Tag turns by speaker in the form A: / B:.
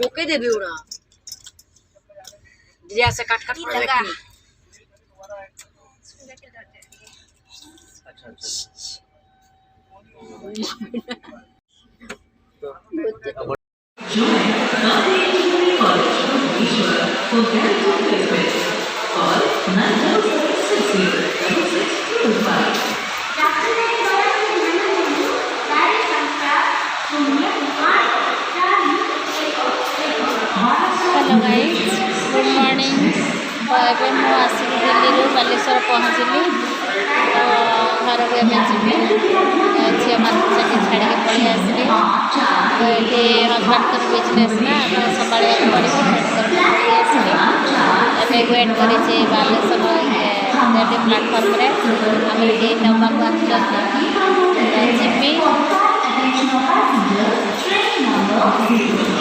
A: Okay देबी ओरा जैसे काट काट लगा। अच्छा
B: हेलो गाइस, गुड मॉर्निंग। तो ये मुझे आसिक दिल्ली बालेश्वर पहुँचली। तो घर को जी झील मान छाड़ी पलि आसली। तो ये हजबांड बिजनेस ना तो संभाल पड़े आसली वेट कर बालेश्वर प्लाटफर्म आम नवा जी